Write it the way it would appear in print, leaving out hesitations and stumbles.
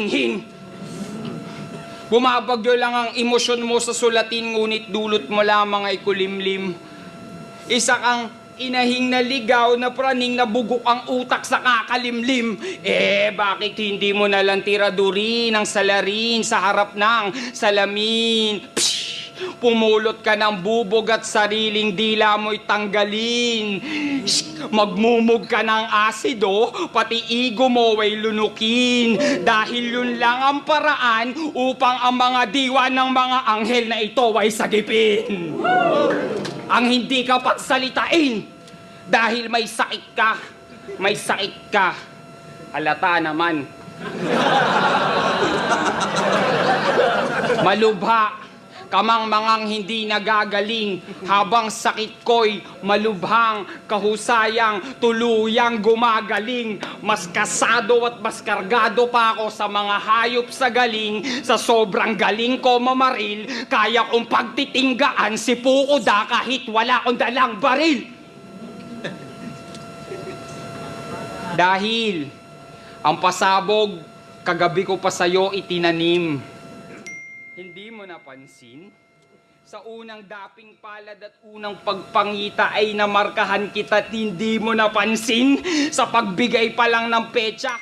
hinhin. Bumabagyo lang ang emosyon mo sa sulatin, ngunit dulot mo lamang ay kulimlim. Isa kang inahing naligaw na praning nabugok ang utak sa kakalimlim. Bakit hindi mo nalang tiradurin ang salarin sa harap ng salamin? Psh! Pumulot ka ng bubog at sariling dila mo'y tanggalin. Magmumog ka ng asido, pati igo mo ay lunukin. Dahil yun lang ang paraan upang ang mga diwa ng mga anghel na ito ay sagipin. Ang hindi ka pagsalitain dahil may sakit ka. May sakit ka. Halata naman. Malubha kamang mangang hindi nagagaling, habang sakit ko'y malubhang, kahusayang, tuluyang gumagaling. Mas kasado at mas kargado pa ako sa mga hayop sa galing. Sa sobrang galing ko mamaril, kaya kong pagtitinggaan si Pukoda kahit wala akong dalang baril. Dahil ang pasabog, kagabi ko pa sa'yo itinanim. Hindi mo napansin? Sa unang daping palad at unang pagpangita ay namarkahan kita at hindi mo napansin? Sa pagbigay pa lang ng petsa,